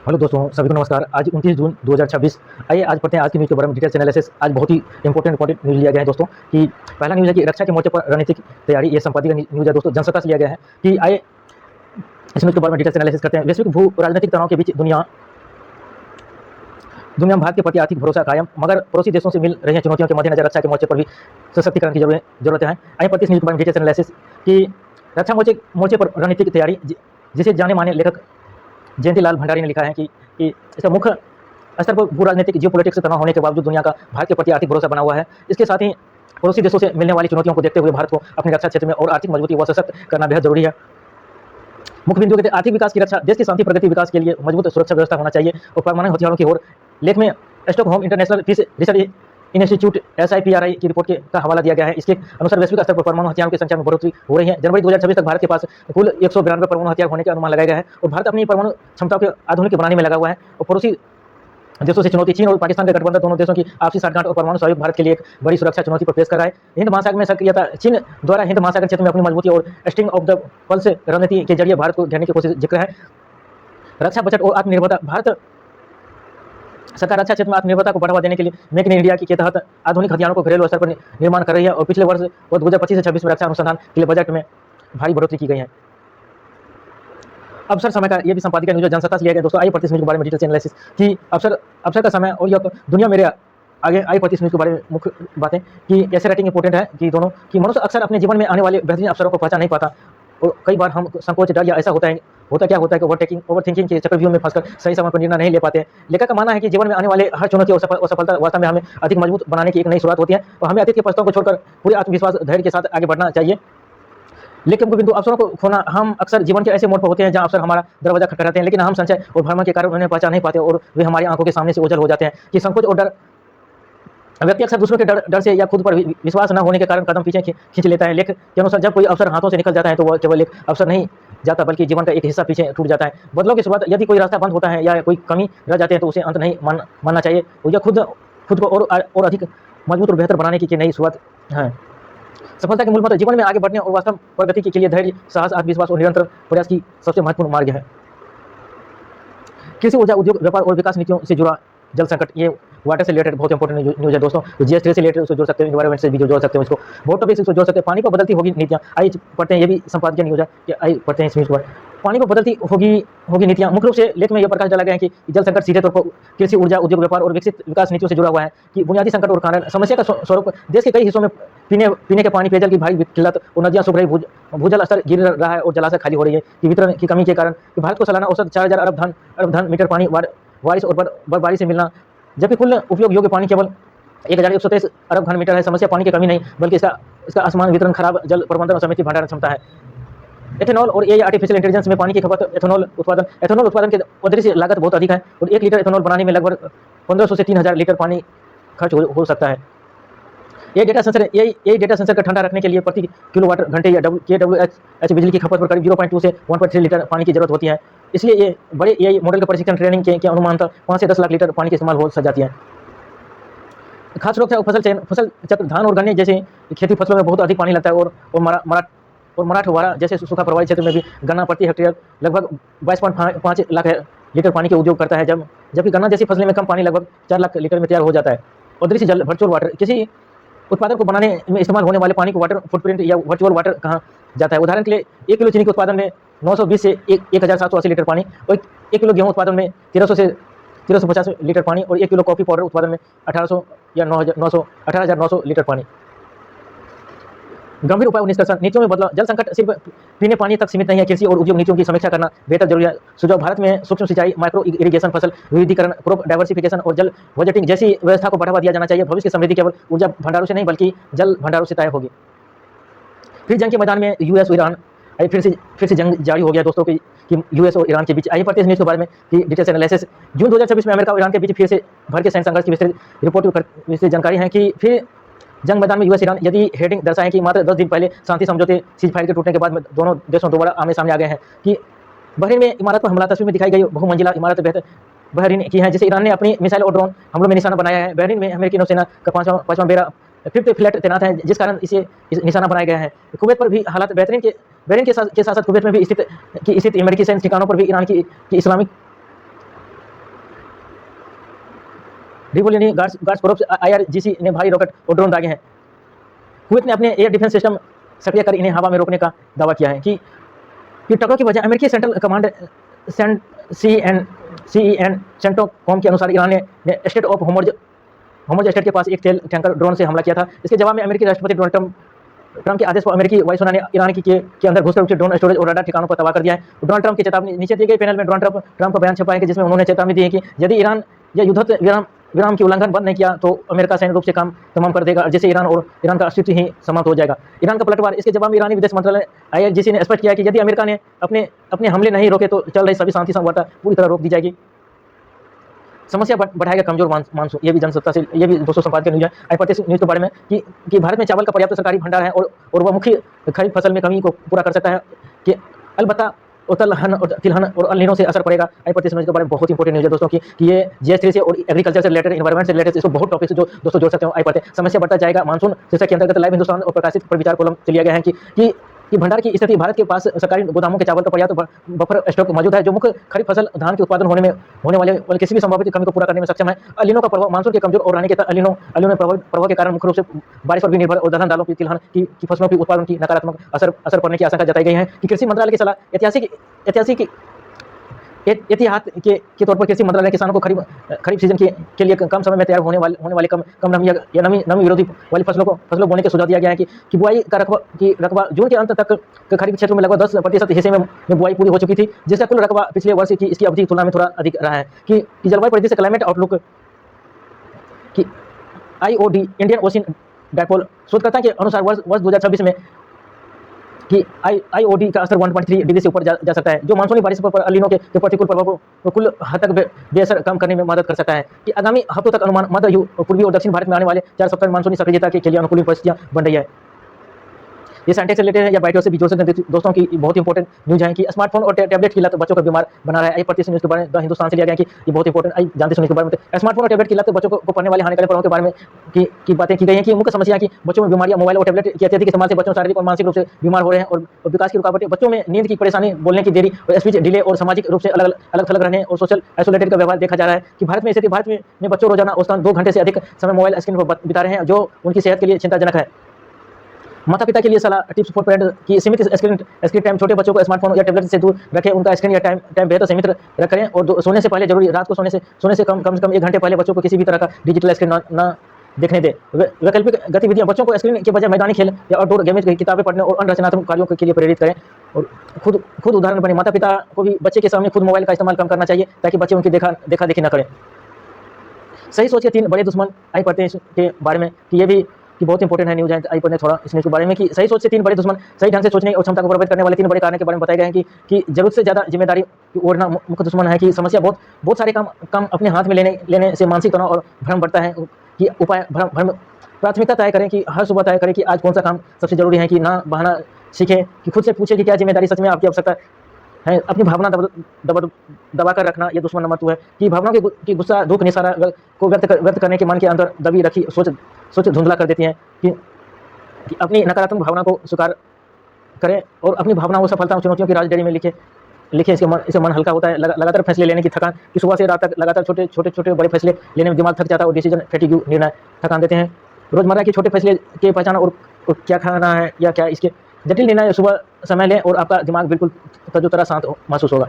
Hello दोस्तों, सभी को नमस्कार। आज 29 जून 2026। आइए आज पढ़ते हैं आज की न्यूज़ के बारे में डिटेल्स एनालिसिस। आज बहुत ही इंपॉर्टेंट न्यूज़ लिया गया है दोस्तों। कि पहला न्यूज़ है कि रक्षा के मोर्चे पर रणनीतिक तैयारी। ये संपादकीय न्यूज़ है दोस्तों, जनसत्ता से लिया गया है। कि आइए इस न्यूज़ के बारे में डिटेल्स एनालिसिस करते हैं। वैश्विक भू राजनीतिक तनाव के बीच दुनिया दुनिया में भारत के प्रति आर्थिक भरोसा कायम, मगर पड़ोसी देशों से मिल रही चुनौतियों के मद्देनजर रक्षा के मोर्चे पर भी सशक्तिकरण की जरूरत है। आइए पढ़ते हैं इस न्यूज़ के बारे में डिटेल्स एनालिसिस। कि रक्षा मोर्चे पर रणनीतिक तैयारी, जिसे जाने माने लेखक जयंतीलाल भंडारी ने लिखा है कि इसका मुख्य स्तर पर भू राजनीतिक जियोपॉलिटिक्स तनाव होने के बावजूद दुनिया का भारत के प्रति आर्थिक भरोसा बना हुआ है। इसके साथ ही पड़ोसी देशों से मिलने वाली चुनौतियों को देखते हुए भारत को अपनी रक्षा क्षेत्र में और आर्थिक मजबूती व सशक्त करना बेहद जरूरी है। मुख्य बिंदु कहते हैं आर्थिक विकास की रक्षा, देश की शांति प्रगति विकास के लिए मजबूत सुरक्षा व्यवस्था होना चाहिए और परमाणु हथियारों की ओर। लेख में Stockholm International Peace Research Institute SIPRI की रिपोर्ट का हवाला दिया गया है। इसके अनुसार वैश्विक स्तर पर परमाणु हथियारों की संख्या में बढ़ोतरी हो रही है। जनवरी 2026 तक भारत के पास कुल 192 परमाणु हथियार होने का अनुमान लगाया गया है और भारत अपनी परमाणु क्षमताओं के आधुनिक बनाने में लगा हुआ है। और पड़ोसी देशों से चुनौती, चीन और पाकिस्तान के गठबंधन दोनों देशों की आपसी साठगांठ और परमाणु सहयोग भारत के लिए एक बड़ी सुरक्षा चुनौती पर पेश कर रहा है। हिंद महासागर में सक्रियता, चीन द्वारा हिंद महासागर क्षेत्र में अपनी मजबूती और स्ट्रिंग ऑफ द पल्स रणनीति के जरिए भारत को घेरने की कोशिश जिक्र है। रक्षा बजट और आत्मनिर्भरता, भारत सरकार रक्षा क्षेत्र में आत्मनिर्भरता को बढ़ावा देने के लिए मेक इन इंडिया के तहत आधुनिक हथियारों को घरेलू स्तर पर निर्माण कर रही है और पिछले वर्ष और 2025 से 26 में रक्षा अनुसंधान के लिए बजट में भारी बढ़ोतरी की गई है। अवसर समय का ये भी संपादकीय न्यूज़ जनसत्ता से लिया गया दोस्तों। आइए पढ़ते हैं न्यूज़ के बारे में डिटेल्स एनालिसिस। कि अवसर का समय और यह दुनिया मेरे आगे। आइए पढ़ते हैं न्यूज़ के बारे में मुख्य बातें। कि ऐसे राइटिंग इंपॉर्टेंट है कि दोनों कि मनुष्य अक्सर अपने जीवन में आने वाले बेहतरीन अवसरों को पहचान नहीं पाता और कई बार हम संकोच, डर या ऐसा होता है कि ओवरथिंकिंग के चक्रव्यूह में फंसकर सही समय पर निर्णय नहीं ले पाते। लेखक का मानना है कि जीवन में आने वाले हर चुनौती और सफलता वास्तव में हमें अधिक मजबूत बनाने की एक नई शुरुआत होती है और हमें अतीत के पछताओं को छोड़कर पूरे आत्मविश्वास धैर्य के साथ आगे बढ़ना चाहिए। लेकिन मुख्य बिंदु अवसरों को खोना, हम अक्सर जीवन के ऐसे मोड़ पर होते हैं जहां अवसर हमारा दरवाजा खटखटाते हैं, लेकिन हम संचय और भ्रम के कारण उन्हें पहचान नहीं पाते और वे हमारी आंखों के सामने से ओझल हो जाते हैं। कि संकोच और डर, व्यक्ति अक्सर दूसरों के डर से या खुद पर विश्वास न होने के कारण कदम पीछे खींच लेता है। लेख के अनुसार जब कोई अवसर हाथों से निकल जाता है तो वह केवल एक अवसर नहीं जाता बल्कि जीवन का एक हिस्सा पीछे टूट जाता है। बदलाव की शुरुआत, यदि कोई रास्ता बंद होता है या कोई कमी रह जाती है तो उसे अंत नहीं मानना चाहिए। यह खुद को और अधिक मजबूत और बेहतर बनाने की नई शुरुआत है। सफलता के मूल मंत्र, जीवन में आगे बढ़ने और वास्तव प्रगति के लिए धैर्य, साहस, आत्मविश्वास और निरंतर प्रयास की सबसे महत्वपूर्ण मार्ग है। कृषि, ऊर्जा, उद्योग, व्यापार और विकास नीतियों से जुड़ा जल संकट, ये वाटर से रिलेटेड बहुत इंपॉर्टेंट न्यूज़ है दोस्तों। तो GS3 से रिलेटेड उसको जोड़ सकते हैं, एनवायरमेंट से भी जोड़ सकते हैं, इसको बहुत टॉपिक से जोड़ सकते हैं। पानी को बदलती होगी नीतियाँ, आइए पढ़ते हैं, ये भी संपादकीय न्यूज़ है कि आइए पढ़ते हैं इस न्यूज़ पर। पानी को बदलती होगी नीतियाँ, मुख्य रूप से लेख में यह प्रकाश डाला गया है कि जल संकट सीधे तौर पर कृषि, ऊर्जा, उद्योग, व्यापार और विकसित विकास नीतियों से जुड़ा हुआ है। कि बुनियादी संकट और कारण, समस्या का स्वरूप, देश के कई हिस्सों में पीने के पानी, पेयजल की भारी किल्लत और नदियाँ सूख रही, भूजल स्तर गिर रहा है और जलाशय खाली हो रही है। कि वितरण की कमी के कारण भारत को सालाना औसत 4000 अरब घन मीटर पानी बारिश और बर्फबारी से मिलना, जबकि कुल उपयोग योग्य पानी केवल 1123 अरब घन मीटर है। समस्या पानी की कमी नहीं बल्कि इसका असमान वितरण, खराब जल प्रबंधन और समय की भंडारण क्षमता है। एथेनॉल और AI आर्टिफिशियल इंटेलिजेंस में पानी की खपत, एथेनॉल उत्पादन की अतिरिक्त लागत बहुत अधिक है और 1 लीटर एथेनॉल बनाने में लगभग 1500 से 3000 लीटर पानी खर्च हो सकता है। ये डेटा सेंसर को ठंडा रखने के लिए प्रति किलोवाट घंटे या kWh बिजली की खपत पर करीब 0.2 से 1.3 लीटर पानी की जरूरत होती है। इसलिए ये बड़े AI मॉडल के प्रशिक्षण ट्रेनिंग के अनुमानतः 5 से 10 लाख लीटर पानी की इस्तेमाल हो जाती है। खाद्य सुरक्षा और फसल चक्र, धान और गन्ने जैसे खेती फसलों में बहुत अधिक पानी लगता है और मराठवाड़ा जैसे सूखा प्रभावित क्षेत्र में भी गन्ना प्रति हेक्टेयर लगभग 22.5 लाख लीटर पानी के उपयोग करता है, जबकि गन्ना जैसी फसलें में कम पानी लगभग 4 लाख लीटर में तैयार हो जाता है। अदृश्य जल, वर्चुअल वाटर, किसी उत्पादन को बनाने में इस्तेमाल होने वाले पानी को वाटर फुटप्रिंट या वर्चुअल वाटर कहा जाता है। उदाहरण के लिए 1 किलो चीनी के उत्पादन में 920 से 1780 लीटर पानी और 1 किलो गेहूं उत्पादन में 1300 से 1350 लीटर पानी और 1 किलो कॉफी पाउडर उत्पादन में 1800 या 18,900 लीटर पानी। गंभीर उपाय और निष्कर्षण, नीतियों में बदलाव, जल संकट सिर्फ पीने पानी तक सीमित नहीं है। कृषि और उद्योग नीतियों की समीक्षा करना बेहतर जरूरी है। सुझाव, भारत में सूक्ष्म सिंचाई, माइक्रो इरिगेशन, फसल विविधीकरण, क्रॉप डाइवर्सिफिकेशन और जल बजटिंग जैसी व्यवस्था को बढ़ावा दिया जाना चाहिए। भविष्य की समृद्धि केवल ऊर्जा भंडारों से नहीं बल्कि जल भंडारों से तय होगी। फिर जंग के मैदान में US और ईरान, फिर से जंग जारी हो गया दोस्तों कि US और ईरान के बीच। आइए पढ़ते हैं इस न्यूज़ के बारे में कि डिटेल्स एनालिसिस। जून 2026 में अमेरिका और ईरान के बीच फिर से भर के सैन्य संघर्ष की विस्तृत जानकारी है। कि फिर जंग मैदान में US ईरान, यदि हेडिंग दर्शाएं कि मात्र 10 दिन पहले शांति समझौते सीजफायर के टूटने के बाद दोनों देशों दोबारा आमने सामने आ गए हैं। कि बहरीन में इमारत पर हमला, तस्वीर में दिखाई गई बहुमंजिला इमारत बहरीन की है जिसे ईरान ने अपनी मिसाइल और ड्रोन हमलों में निशाना बनाया है। बहरीन में अमेरिकी नौसेना का पांचवां बेड़ा फिफ्थ फ्लैट तैनात है जिस कारण इसे निशाना बनाया गया है। कुवैत पर भी हालात बहरीन के साथ कुवैत में भी स्थित अमेरिकी सैन्य ठिकानों पर भी ईरान की Islamic revolutionary guards corpse IRGC ने भारी रॉकेट और ड्रोन दागे हैं। कुवैत ने अपने एयर डिफेंस सिस्टम सक्रिय कर इन्हें हवा में रोकने का दावा किया है कि टकराव की वजह अमेरिकी सेंट्रल कमांड CEN सेंटोकॉम के अनुसार ईरान ने स्टेट ऑफ होमोज स्टेट के पास एक तेल टैंकर ड्रोन से हमला किया था। इसके जवाब में अमेरिकी राष्ट्रपति डोनाल्ड ट्रंप के आदेश पर अमेरिकी वायुसेना ने ईरान के अंदर घुसकर उसे ड्रोन स्टोरेज और रडार ठिकानों पर तबाह कर दिया है। डोनाल्ड ट्रंप की चेतावनी नीचे दी गई पैनल में डोनाल्ड ट्रंप का बयान छपा है कि जिसमें उन्होंने चेतावनी दी है कि यदि ईरान या युद्धोत्तर विराम की उल्लंघन बंद नहीं किया तो अमेरिका सैन्य रूप से काम तमाम कर देगा, जिससे ईरान का अस्तित्व ही समाप्त हो जाएगा। ईरान का पलटवार। इसके जवाब में ईरानी विदेश मंत्रालय IRGC ने स्पष्ट किया कि यदि अमेरिका ने अपने हमले नहीं रोके तो चल रही सभी शांति वार्ता पूरी तरह रोक दी जाएगी। समस्या बढ़ाएगा कमजोर मानसून। ये भी जनसत्ता से, ये भी दोस्तों संपादकीय न्यूज है आई प्रतिशत न्यूज के बारे में कि भारत में चावल का पर्याप्त सरकारी भंडार है और वह मुख्य खरीफ फसल में कमी को पूरा कर सकता है कि अलबत्ता तिलहन और अल नीनो से असर पड़ेगा। आई प्रतिशत न्यूज के बारे में बहुत इंपॉर्टेंट न्यूज है दोस्तों की कि ये GS3 से और एग्रीकल्चर से रिलेटेड, एनवायरमेंट से रिलेटेड, इसको बहुत टॉपिक से जो दोस्तों जोड़ सकते हो आई पते। समस्या बढ़ता जाएगा मानसून शीर्षक के अंतर्गत लाइव हिंदुस्तान और प्रकाशित पर विचार कॉलम लिया गया है कि भंडार की स्थिति। भारत के पास सरकारी गोदामों के चावल का पर्याप्त बफर स्टॉक मौजूद है जो मुख्य खरीफ फसल धान के उत्पादन होने वाले किसी भी संभावित कमी को पूरा करने में सक्षम है। अल नीनो का प्रभाव मानसून के कमजोर और रहने के अल नीनो प्रभाव के कारण मुख्य रूप से बारिश पर भी निर्भर और दलहन दालों की तिलहन की फसलों की उत्पादन की नकारात्मक असर पड़ने की आशंका जताई गई है कि कृषि मंत्रालय की सलाह एहतियात के तौर पर कृषि मंत्रालय किसानों को खरीफ सीजन के लिए कम समय में तैयार होने वाले कम नमी या नमी विरोधी वाली फसलों बोने का सुझाव दिया गया है कि बुआई का रकबा जून के अंत तक खरीफ क्षेत्रों में लगभग 10% हिस्से में बुआई पूरी हो चुकी थी, जिसका कुल रकबा पिछले वर्ष की इसकी अवधि की तुलना में थोड़ा अधिक रहा है। कि जलवायु परिदृश्य क्लाइमेट आउटलुक की IOD इंडियन ओशन डायपोल शोधकर्ता के अनुसार वर्ष 2026 में कि IOD का असर 1.3 डिग्री से ऊपर जा सकता है, जो मानसूनी बारिश पर अल नीनो के प्रतिकूल प्रभाव को कुल हद तक बेअसर कम करने में मदद कर सकता है। कि आगामी हफ्तों तक अनुमान मध्य पूर्वी और दक्षिण भारत में आने वाले 4 सप्ताह में मानसूनी सक्रियता के लिए अनुकूल परिस्थितियां बन रही है। ये साइंटिस्ट से रिलेटेड है या बाइटो से भी जोड़ सकते हैं दोस्तों की बहुत इंपॉर्टेंट न्यूज है कि स्मार्टफोन और टैबलेट की लत बच्चों को बीमार बना रहा है। आई प्रतिशत न्यूज के बारे में द हिंदुस्तान से लिया गया कि ये बहुत इंपॉर्टेंट आई जानते सुनने के बारे में। स्मार्टफोन और टैबलेट की लत बच्चों को पढ़ने वाले हानिकारक प्रभावों के बारे में की बातें की गई हैं कि मुख्य समस्या कि बच्चों में बीमारियां मोबाइल और टैबलेट के अत्यधिक इस्तेमाल से बच्चों शारीरिक और मानसिक रूप से बीमार हो रहे हैं और विकास की रुकावटें, बच्चों में नींद की परेशानी, बोलने की देरी और स्पीच डिले और सामाजिक रूप से अलग थलग रहने और सोशल आइसोलेटेड का व्यवहार देखा जा रहा है। कि भारत में बच्चों रोजाना औसतन 2 घंटे से अधिक समय मोबाइल स्क्रीन पर बिता रहे हैं, जो उनकी सेहत के लिए चिंताजनक है। माता पिता के लिए सलाह टिप्स फॉर पेरेंट्स की सीमित स्क्रीन टाइम। छोटे बच्चों को स्मार्टफोन या टैबलेट से दूर रखें, उनका स्क्रीन या टाइम बेहतर सीमित रखें और सोने से पहले जरूरी रात को सोने से कम से कम 1 घंटे पहले बच्चों को किसी भी तरह का डिजिटल स्क्रीन न देखने दें। वैकल्पिक गतिविधियां बच्चों को स्क्रीन के बजाय मैदानी खेल या आउटडोर गेम्स की किताबें पढ़ने और अन्य रचनात्मक कार्यों के लिए प्रेरित करें और खुद उदाहरण बने। माता पिता को भी बच्चे के सामने खुद मोबाइल का इस्तेमाल कम करना चाहिए ताकि बच्चे उनकी देखा देखी न करें। सही सोच के 3 बड़े दुश्मन आई पढ़ते हैं के बारे में कि ये भी कि बहुत इंपॉर्टेंट है न्यूज है आई पढ़ने थोड़ा इस न्यूज के बारे में कि सही सोच से 3 बड़े दुश्मन। सही ढंग से सोचने और क्षमता को प्रभावित करने वाले 3 बड़े कारण के बारे में बताए गए हैं कि जरूरत से ज़्यादा जिम्मेदारी ओढ़ना मुख्य दुश्मन है। कि समस्या बहुत सारे काम अपने हाथ में लेने से मानसिक तनाव और भ्रम बढ़ता है। कि उपाय प्राथमिकता तय करें कि हर सुबह तय करें कि आज कौन सा काम सबसे जरूरी है। कि ना बहाना सीखें, कि खुद से पूछें कि क्या जिम्मेदारी सच में आपकी आवश्यकता है। अपनी भावना दबा कर रखना ये दुश्मन नंबर 2 है। कि भावनाओं की गुस्सा, दुख, निसारा को व्यक्त करने के मन के अंदर दबी रखी सोच धुंधला कर देती हैं। कि अपनी नकारात्मक भावना को स्वीकार करें और अपनी भावनाओं, सफलता और चुनौतियों की राज डायरी में लिखें। इससे मन हल्का होता है। लगातार फैसले लेने की थकान, कि सुबह से रात तक लगातार छोटे बड़े फैसले लेने में दिमाग थक जाता है और डिसीजन फैटिग निर्णय थकान देते हैं। रोजमर्रा के छोटे फैसले के पहचान और क्या खाना है या क्या इसके जटिल निर्णय सुबह समय लें और आपका दिमाग बिल्कुल तरोताज़ा शांत महसूस होगा।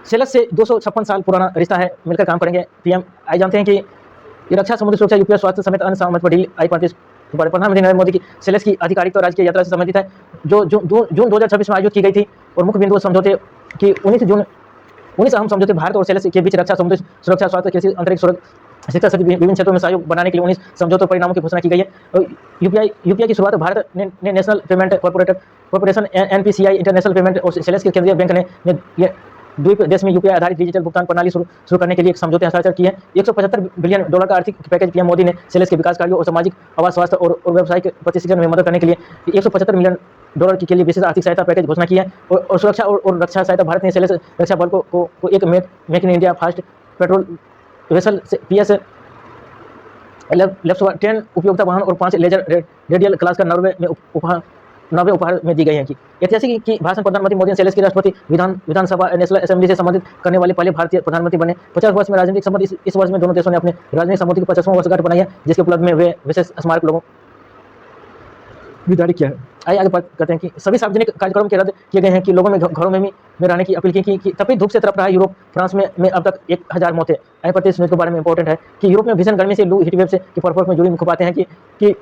सेलस से 256 साल पुराना रिश्ता है, मिलकर काम करेंगे। PM आई जानते हैं कि ये रक्षा, समुद्री सुरक्षा, यूपीएस, स्वास्थ्य समेत अन्य सामत पर डील आई 35 प्रधानमंत्री नरेंद्र मोदी की सेलस की आधिकारिक और राजकीय यात्रा से संबंधित है जो जून 2026 में आयोजित की गई थी। और मुख्य बिंदु समझौते की 19 अहम समझौते भारत और सेलस के बीच रक्षा, समुद्री सुरक्षा, स्वास्थ्य, कृषि, अंतरिक्ष शिक्षा सहित विभिन्न क्षेत्रों में सहयोग बनाने के लिए 19 समझौतों परिणामों की घोषणा की गई है। यूपीआई की शुरुआत भारत ने national payment corporation NPCI international payment और सेलस के केंद्रीय बैंक ने द्वीप देश में यूपीआई आधारित डिजिटल भुगतान प्रणाली शुरू करने के लिए एक समझौते हस्ताक्षर किए हैं। $175 बिलियन का आर्थिक पैकेज PM मोदी ने सेलस के विकास कार्यों और सामाजिक आवास, स्वास्थ्य और व्यावसायिक प्रतिष्ठान में मदद करने के लिए $175 मिलियन के लिए विशेष आर्थिक सहायता पैकेज घोषणा की है। और सुरक्षा और रक्षा सहायता भारत ने सेलस रक्षा बल को एक make in India fast patrol vessel PS F-10 उपयोगिता वाहन और 5 लेजर रेडियल क्लास का नॉर्वे में उपहार नौवें उपहार में दी गई हैं कि ऐतिहासिक की भाषण प्रधानमंत्री मोदी ने सेलेस के राष्ट्रपति विधानसभा नेशनल असेंबली से संबंधित करने वाले पहले भारतीय प्रधानमंत्री बने। 50 वर्ष में राजनीतिक संबंध इस वर्ष में दोनों देशों ने अपने राजनीतिक संबंध की 50वां वर्षगांठ बनाई है, जिसके उपलब्ध में वे विशेष स्मारक लोगों भी जारी किया है। आइए आगे बात करते हैं कि सभी सार्वजनिक कार्यक्रम के रद्द किए गए हैं कि लोगों में घरों में रहने की अपील की कि तपिश धूप से तड़प रहा यूरोप। फ्रांस में अब तक 1000 मौतें। आइए प्रतिशत न्यूज़ के बारे में इंपॉर्टेंट है कि यूरोप में भीषण गर्मी से लू हीट वेव से के प्रकोप में जुड़ी मुख्य बातें हैं कि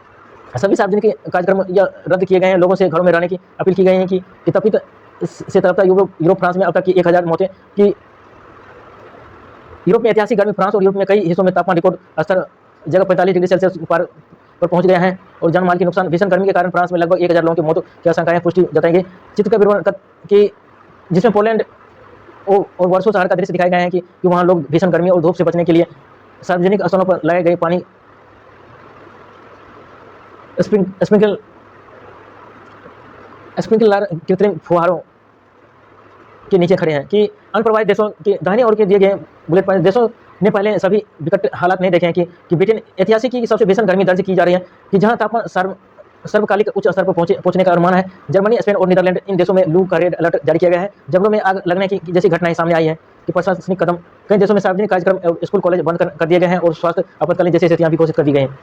सभी सार्वजनिक कार्यक्रम या रद्द किए गए हैं। लोगों से घरों में रहने की अपील की गई है कि तपिश से तड़पता यूरोप। फ्रांस में अब तक की 1000 मौतें। कि यूरोप में ऐतिहासिक गर्मी। फ्रांस और यूरोप में कई हिस्सों में तापमान रिकॉर्ड स्तर जगह 45 डिग्री सेल्सियस पर पहुंच गया है और जानमाल की नुकसान। भीषण गर्मी के कारण फ्रांस में लगभग 1000 लोगों की मौत की आशंकाएं पुष्टि जताई गई। चित्र का विवरण कि जिसमें पोलैंड और वर्षों शहर का दृश्य दिखाए गए हैं कि वहाँ लोग भीषण गर्मी और धूप से बचने के लिए सार्वजनिक स्थलों पर लगाए गए पानी स्प्रिंकलर कृत्रिम फुहारों के नीचे खड़े हैं। कि अनप्रभावित देशों के दाहिने ओर के दिए गए बुलेट पॉइंट देशों ने पहले सभी विकट हालात नहीं देखे हैं कि ब्रिटेन ऐतिहासिक की सबसे भीषण गर्मी दर्ज की जा रही है कि जहां तापमान सर्वकालिक उच्च स्तर पर पहुंचने का अनुमान है। जर्मनी, स्पेन और नीदरलैंड इन देशों में लू का रेड अलर्ट जारी किया गया है। जंगलों में आग लगने की जैसी घटनाएं सामने आई है कि प्रशासनिक कदम। कई देशों में सार्वजनिक कार्यक्रम स्कूल कॉलेज बंद कर दिए गए हैं और स्वास्थ्य आपातकालीन जैसी स्थितियां भी घोषित कर दी गई हैं।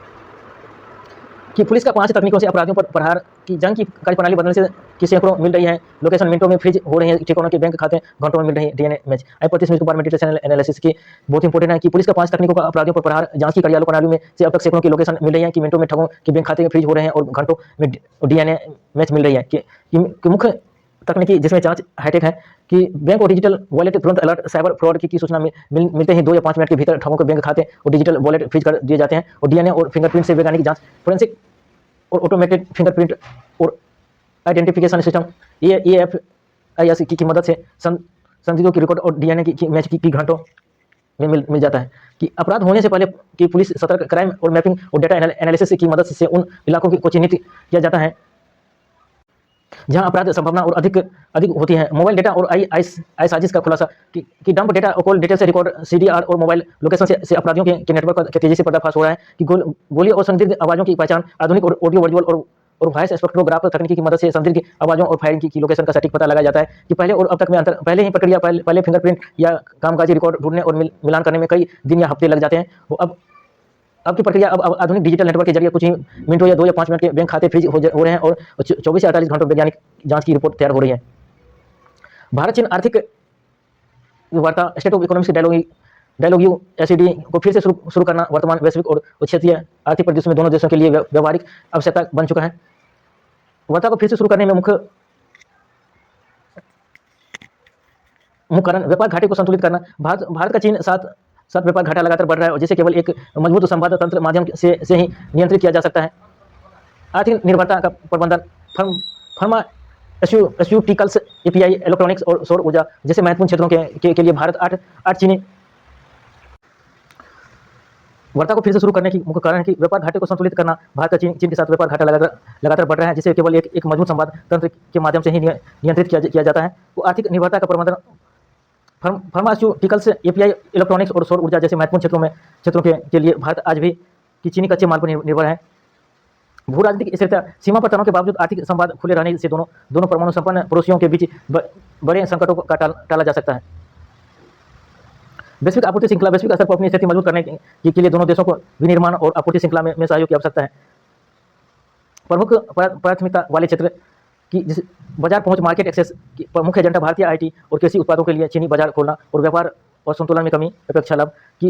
कि पुलिस का 5 तकनीकों से अपराधियों पर प्रहार। की जंग की कार्यप्रणाली बदलने से की सैकड़ों मिल रही है। लोकेशन मिनटों में फ्रीज हो रही है। ठिकानों के बैंक खाते घंटों में मिल रही है। DNA match. आई 25 मिनट के बारे में डिटेल एनालिसिस की बहुत इंपॉर्टेंट है कि पुलिस का 5 तकनीकों का अपराधियों पर प्रहार। जांच की कार्यप्रणाली में से अब तक सैकड़ों की लोकेशन मिल रही है कि मिनटों में ठगों के बैंक खाते फ्रीज हो रहे हैं और घंटों में डीएनए मैच मिल रही है। कि मुख्य तकनीकी जिसमें जांच हाईटेक है कि बैंक और डिजिटल वॉलेट तुरंत अलर्ट। साइबर फ्रॉड की सूचना मिलते ही 2 या 5 मिनट के भीतर ठगों के बैंक खाते और डिजिटल वॉलेट फ्रीज कर दिए जाते हैं। और डीएनए और फिंगरप्रिंट से वैज्ञानिक जांच, फोरेंसिक और ऑटोमेटेड फिंगरप्रिंट और आइडेंटिफिकेशन सिस्टम AFIS की मदद से संदिग्धों की रिकॉर्ड और डीएनए की मैच की घंटों में मिल जाता है। कि अपराध होने से पहले कि पुलिस सतर्क क्राइम और मैपिंग और डेटा एनालिसिस की मदद से उन इलाकों को चिन्हित किया जाता है जहां अपराध संभावना और अधिक होती है। मोबाइल डेटा और आई साजिश का खुलासा कि डंप डेटा और कॉल डिटेल से रिकॉर्ड CDR और मोबाइल लोकेशन से अपराधियों के नेटवर्क के तेजी से पर्दाफाश हो रहा है। कि गोली और संदिग्ध आवाज़ों की पहचान आधुनिक और ऑडियो वर्चुअल और वॉइस स्पेक्ट्रोग्राफ तकनीकी की मदद से संदिग्ध आवाज़ों और फायरिंग की लोकेशन का सटीक पता लगाया जाता है। कि पहले और अब तक में अंतर। पहले ही प्रक्रिया पहले फिंगरप्रिंट या कामकाजी रिकॉर्ड ढूंढने और मिलान करने में कई दिन या हफ्ते लग जाते हैं। वो अब की प्रक्रिया अब आधुनिक डिजिटल नेटवर्क के जरिए कुछ ही मिनटों या 2 या 5 मिनट के बैंक खाते फ्रीज हो रहे हैं और 24 से 48 घंटों वैज्ञानिक जांच की रिपोर्ट तैयार हो रही है। भारत चीन आर्थिक वार्ता State of Economics Dialogue SED को फिर से शुरू करना वर्तमान वैश्विक और क्षेत्रीय आर्थिक परिदृश्य में दोनों देशों के लिए व्यवहारिक आवश्यकता बन चुका है। वार्ता को फिर से शुरू करने में मुख्य कारण व्यापार घाटे को संतुलित करना। भारत का चीन साथ व्यापार घाटा लगातार बढ़ रहा है और जिसे केवल एक मजबूत संवाद तंत्र माध्यम से ही नियंत्रित किया जा सकता है। आर्थिक निर्भरता का प्रबंधन। फार्मास्यूटिकल्स, API, इलेक्ट्रॉनिक्स और सौर ऊर्जा जैसे महत्वपूर्ण क्षेत्रों के लिए भारत 8 चीनी वार्ता को फिर से शुरू करने की मुख्य कारण है कि व्यापार घाटे को संतुलित करना। भारत का चीन के साथ व्यापार घाटा लगातार बढ़ रहा है जिसे केवल एक मजबूत संवाद तंत्र के माध्यम से ही नियंत्रित किया जाता है। वो आर्थिक निर्भरता का प्रबंधन। फार्मास्यूटिकल्स, API, इलेक्ट्रॉनिक्स और सौर ऊर्जा जैसे महत्वपूर्ण क्षेत्रों के लिए भारत आज भी चीनी कच्चे माल पर निर्भर है। भू राजनीतिक स्थिरता। सीमा पर तनाव के बावजूद आर्थिक संवाद खुले रहने से दोनों परमाणु संपन्न पड़ोसियों के बीच बड़े संकटों का टाला जा सकता है। वैश्विक आपूर्ति श्रृंखला। वैश्विक स्तर पर अपनी स्थिति मजबूत करने के लिए दोनों देशों को विनिर्माण और आपूर्ति श्रृंखला में सहयोग की आवश्यकता है। प्रमुख प्राथमिकता वाले क्षेत्र की जिस बाजार पहुंच, मार्केट एक्सेस की प्रमुख एजेंडा भारतीय IT और कृषि उत्पादों के लिए चीनी बाजार खोलना और व्यापार और संतुलन में कमी अपेक्षा लाभ। की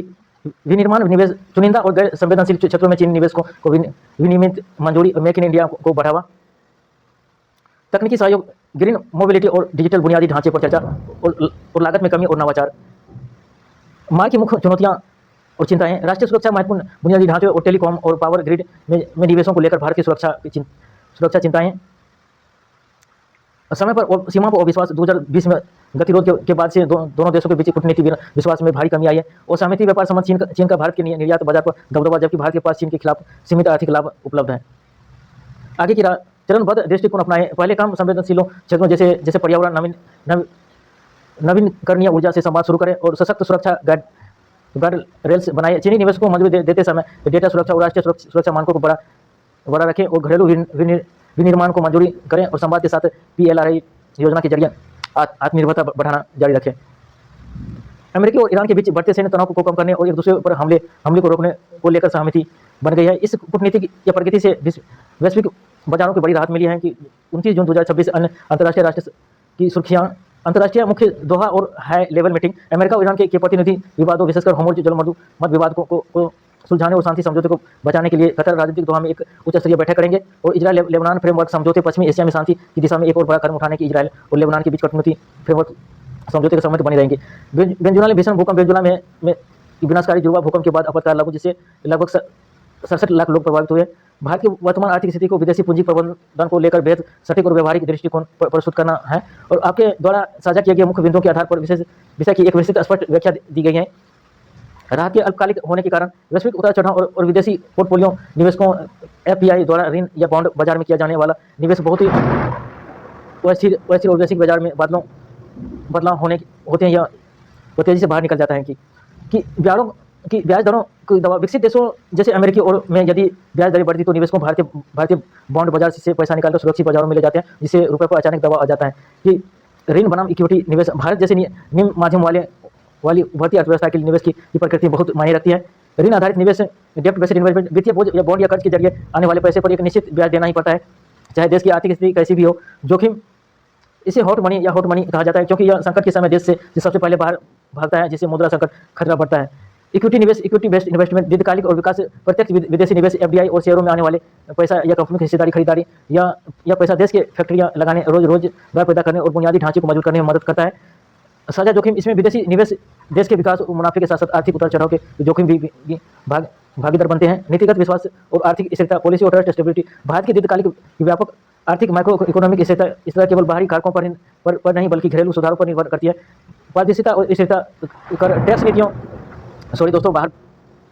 विनिर्माण निवेश। चुनिंदा और गैर संवेदनशील क्षेत्रों में चीनी निवेशकों को विनियमित मंजूरी और मेक इन इंडिया को बढ़ावा। तकनीकी सहयोग, ग्रीन मोबिलिटी और डिजिटल बुनियादी ढांचे पर चर्चा और लागत में कमी और नवाचार। माँ की मुख्य चुनौतियाँ और चिंताएं। राष्ट्रीय सुरक्षा, महत्वपूर्ण बुनियादी ढांचे और टेलीकॉम और पावर ग्रिड में निवेशों को लेकर भारत की सुरक्षा चिंताएं। समय पर और सीमा पर अविश्वास। 2020 में गतिरोध के बाद से दोनों देशों के बीच कूटनीतिक विश्वास में भारी कमी आई है और सहमति व्यापार संबंध चीन का भारत के निर्यात बाजार पर दबदबा, जबकि भारत के पास चीन के खिलाफ सीमित आर्थिक लाभ उपलब्ध है। आगे की चरणबद्ध दृष्टिकोण अपनाएं। पहले कम संवेदनशीलों क्षेत्रों जैसे पर्यावरण, नवीनकरणीय ऊर्जा से संवाद शुरू करें और सशक्त सुरक्षा गाइड रेल्स बनाए। चीनी निवेशकों को मंजूरी देते समय डेटा सुरक्षा और राष्ट्रीय सुरक्षा मानकों को बड़ा रखें और घरेलू विनिर्माण को मंजूरी करें और संवाद के साथ PLRI योजना के जरिए आत्मनिर्भरता बढ़ाना जारी रखें। अमेरिका और ईरान के बीच बढ़ते सैन्य तनाव को कम करने और एक दूसरे पर हमले को रोकने को लेकर सहमति बन गई है। इस कूटनीतिक या प्रगति से वैश्विक बाजारों को बड़ी राहत मिली है कि 29 जून 2026 अन्य अंतर्राष्ट्रीय राष्ट्र की सुर्खियां अंतर्राष्ट्रीय मुख्य दोहा और हाई लेवल मीटिंग अमेरिका और ईरान के प्रतिनिधि विवादों विशेषकर होर्मुज जलमर्दू मत विवाद को सुलझाने और शांति समझौते को बचाने के लिए कतर राजनीतिक दोहा में एक उच्च स्तरीय बैठक करेंगे और इजरायल लेबनान फ्रेमवर्क समझौते पश्चिमी एशिया में शांति की दिशा में एक और बड़ा कदम उठाने की इजरायल और लेबनान के बीच कूटनीति फ्रेमवर्क समझौते के सहमति बनी रहेंगे। वेनेजुएला में भीषण भूकंप वेनेजुएला में विनाशकारी जुड़वा भूकंप के बाद आपातकाल लागू जिससे लगभग 67 लाख लोग प्रभावित हुए। भारत की वर्तमान आर्थिक स्थिति को विदेशी पूंजी प्रबंधन को लेकर बेहद सटीक और व्यवहारिक दृष्टिकोण प्रस्तुत करना है और आपके द्वारा साझा किए गए मुख्य बिंदुओं के आधार पर विषय की एक विस्तृत स्पष्ट व्याख्या दी गई है। राहत के अल्पकालिक होने के कारण वैश्विक उतार चढ़ाव और विदेशी पोर्टफोलियो निवेशकों FPI द्वारा ऋण या बॉन्ड बाजार में किया जाने वाला निवेश बहुत ही अस्थिर और वैश्विक बाजार में बदलाव होते हैं या वो तेजी से बाहर निकल जाता है कि ब्याज दरों की दवा विकसित देशों जैसे अमेरिकी और में यदि ब्याज दरें बढ़ती तो निवेशकों भारतीय बॉन्ड बाजार से पैसा निकालकर सुरक्षित बाजारों में ले जाते हैं जिससे रुपये पर अचानक दबाव आ जाता है कि ऋण बनाम इक्विटी निवेश भारत जैसे निम्न माध्यम वाली उभरती अर्थव्यवस्था के लिए निवेश की प्रकृति बहुत मायने रखती है। ऋण आधारित निवेश डेप्ट बेस्ड इन्वेस्टमेंट वित्तीय बोझ या बॉन्ड या कर्ज के जरिए आने वाले पैसे पर एक निश्चित ब्याज देना ही पड़ता है चाहे देश की आर्थिक स्थिति कैसी भी हो। जोखिम इसे हॉट मनी कहा जाता है क्योंकि यह संकट के समय देश से सबसे पहले बाहर भागता है जिससे मुद्रा संकट खतरा बढ़ता है। इक्विटी बेस्ड इन्वेस्टमेंट दीर्घकालिक और विकास प्रत्यक्ष विदेशी निवेश FDI और शेयरों में आने वाले पैसा या कंपनी की हिस्सेदारी खरीदारी या पैसा देश के फैक्ट्रियां लगाने रोजगार पैदा करने और बुनियादी ढांचे को मजबूत करने में मदद करता है। साझा जोखिम इसमें विदेशी निवेश देश के विकास और मुनाफे के साथ साथ आर्थिक उतार चढ़ाव के जोखिम भी भागीदार बनते हैं। नीतिगत विश्वास और आर्थिक स्थिरता पॉलिसी और ट्रस्ट स्टेबिलिटी भारत की दीर्घकालिक व्यापक आर्थिक माइक्रो इकोनॉमिक स्थिरता केवल बाहरी कारकों पर नहीं बल्कि घरेलू सुधारों पर निर्भर करती है। पारदर्शिता और स्थिरता टैक्स नीतियों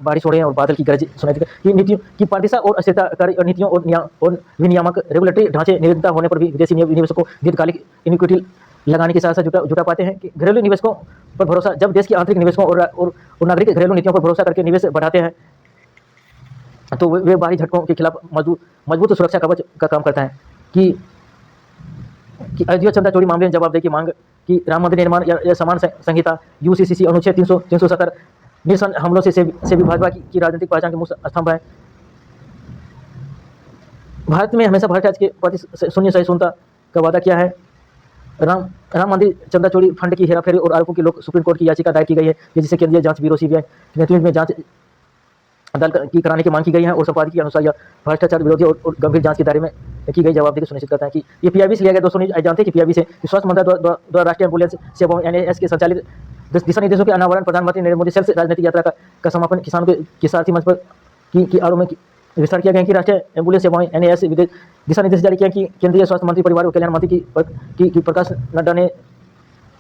बारिश हो रही है और बादल की गरज सुनाई देती है कि नीतियों की पारदर्शिता और अस्थिरता कर नीतियों और विनियामक रेगुलेटरी ढांचे निरंतरता होने पर भी विदेशी निवेशकों दीर्घकालिक इक्विटी लगाने के साथ साथ जुटा पाते हैं कि घरेलू निवेशकों पर भरोसा जब देश के आंतरिक निवेशकों और नागरिक घरेलू नीतियों पर भरोसा करके निवेश बढ़ाते हैं तो वे बाहरी झटकों के खिलाफ मजबूत सुरक्षा कवच का काम करता है कि अयोध्या चंदा चोरी मामले में जवाबदेही की मांग कि राम मंदिर निर्माण या समान संहिता UCCC अनुच्छेद 370 निरसन हमलों से भी भाजपा की राजनीतिक पहचान के मुख्य स्तंभ है। भारत में हमेशा भ्रष्टाचार के प्रति शून्य सहिष्णुता का वादा किया है। राम मंदिर चंदा चोरी फंड की हेराफेरी और आरोपों की लोग सुप्रीम कोर्ट की याचिका दायर की गई है जिसे केंद्रीय जांच ब्यूरो CBI नेतृत्व में जांच दल की कराने की मांग की गई है और संपादकीय के अनुसार यह भ्रष्टाचार विरोधी और गंभीर जांच के दायरे में की गई जवाबदेही सुनिश्चित करता है कि ये PIB से लिया गया। दोस्तों जानते हैं कि PIB से स्वास्थ्य मंत्रालय द्वारा राष्ट्रीय एम्बुलेंस सेवाओं NAS के संचालित दिशा निर्देशों के अनावरण प्रधानमंत्री नरेंद्र मोदी सेल्फ राजनीतिक यात्रा का समापन किसानों के सारथी मंच पर की आरोप में विस्तार किया गया कि राष्ट्रीय एम्बुलेंस सेवाएं NAS दिशा निर्देश जारी किया कि केंद्रीय स्वास्थ्य मंत्री परिवार और कल्याण मंत्री की प्रकाश नड्डा ने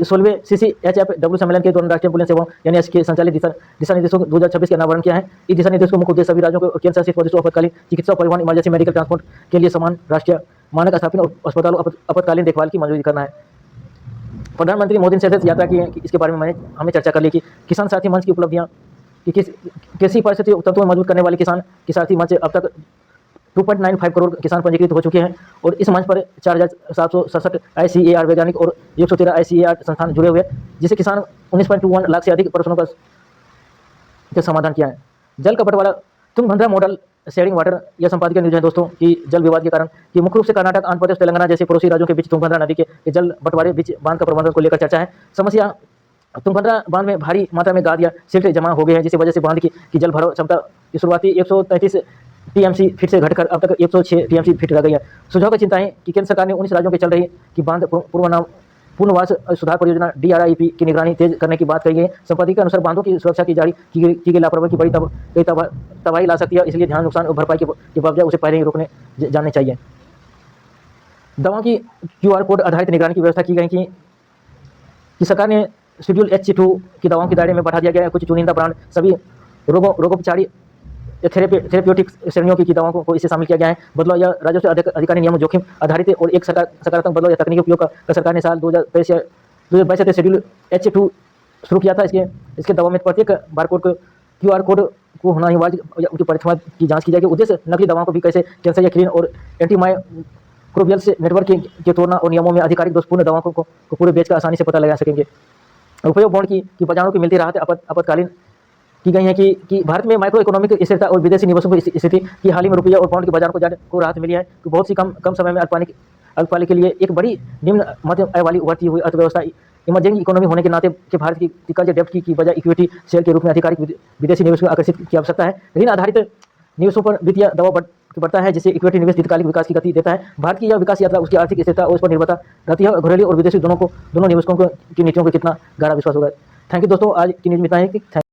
16वें CCHFW सम्मेलन के दौरान राष्ट्रीय एम्बुलेंस सेवाओं NAS के संचालित दिशा निर्देशों 2026 के अनावरण किया है। इस दिशा निर्देश को मुख्य उद्देश्य सभी राज्यों को केंद्र शासित प्रदेशों आपातकालीन चिकित्सा परिवहन इमरजेंसी मेडिकल ट्रांसपोर्ट के लिए समान राष्ट्रीय मानक स्थापित और अस्पतालों आपातकालीन देखभाल की मंजूरी करना है। प्रधानमंत्री मोदी ने यात्रा की है कि इसके बारे में हमें चर्चा कर ली कि किसान साथी मंच की उपलब्धियां कि किसी परिस्थिति तंत्र में मजबूत करने वाले किसान की साथी मंच अब तक 2.95 करोड़ किसान पंजीकृत हो चुके हैं और इस मंच पर 4,767 ICAR वैज्ञानिक और 113 ICAR संस्थान जुड़े हुए जिसे किसान 19.21 लाख से अधिक प्रश्नों का समाधान किया है। जल का बंटवारा तुंगभद्रा मॉडल शेयरिंग वाटर यह संपादकीय न्यूज है दोस्तों कि जल विवाद के कारण कि मुख्य रूप से कर्नाटक आंध्र प्रदेश तेलंगाना जैसे पड़ोसी राज्यों के बीच तुंगभद्रा नदी के जल बंटवारे बीच बांध का प्रबंधन को लेकर चर्चा है। समस्या तुंगभद्रा बांध में भारी मात्रा में गाद या सिल्ट जमा हो गए हैं जिसकी वजह से बांध की जल भराव क्षमता की शुरुआती 133 TMC फीट से घटकर अब तक 106 TMC फीट रह गई है। सुझाव की चिंता है कि केंद्र सरकार ने 19 राज्यों के चल रही कि बांध पूर्णवास सुधार परियोजना DRIP की निगरानी तेज करने की बात कही गई है। संपादकीय के अनुसार बांधों की सुरक्षा की जारी की गई लापरवाही की बड़ी तबाही ला सकती है, इसलिए ध्यान नुकसान और भरपाई के बजाय उसे पहले ही रोकने जाने चाहिए। दवाओं की QR कोड आधारित निगरानी की व्यवस्था की गई कि सरकार ने शेड्यूल H2 की दवाओं के दायरे में बढ़ा दिया गया है। कुछ चुनिंदा ब्रांड सभी रोगोपचारी थेरेप्यूटिक श्रेणियों की दवाओं को इससे शामिल किया गया है। बदलाव या राज्यों से अधिकारी नियमों जोखिम आधारित और एक सकारात्मक बदलाव या तकनीकी उपयोग का सरकार ने साल 2022 से शेड्यूल H2 शुरू किया था। इसके दवा में प्रत्येक बारकोड QR कोड को होना अनिवार्य, उनकी परीक्षा की जांच की जाएगी। उद्देश्य नकली दवाओं को भी कैसे कैंसर या क्लीन और क्रोबियल्स नेटवर्क के तोड़ना और नियमों में आधिकारिक दोषपूर्ण दवाओं को पूरे बेच कर आसानी से पता लगा सकेंगे। उपयोग बॉन्ड की बाजारों की मिलती राहत आपातकालीन की गई है कि भारत में माइक्रो इकोनॉमिक स्थिरता और विदेशी निवेशों की स्थिति की हाल ही में रुपया और पाउंड के बाजार को राहत मिली है। तो बहुत सी कम समय में अल्पकालिक के लिए एक बड़ी निम्न मध्यम आय वाली उभरती हुई अर्थव्यवस्था इमर्जिंग इकोनॉमी होने के नाते के भारत की कर्ज डेब्ट की बजाय इक्विटी शेयर के रूप में आधिकारिक विदेशी निवेश को आकर्षित की आवश्यकता है। ऋण आधारित निवेशों पर वित्तीय दबाव बढ़ता है, जिससे इक्विटी निवेश दीर्घकालिक विकास की गति देता है। भारत की यह विकास यात्रा उसकी आर्थिक स्थिरता और उस पर निर्भरता रहती है। घरेलू और विदेशी दोनों निवेशकों की नीतियों को कितना गहरा विश्वास होगा। थैंक यू दोस्तों, आज की न्यूज में इतना ही।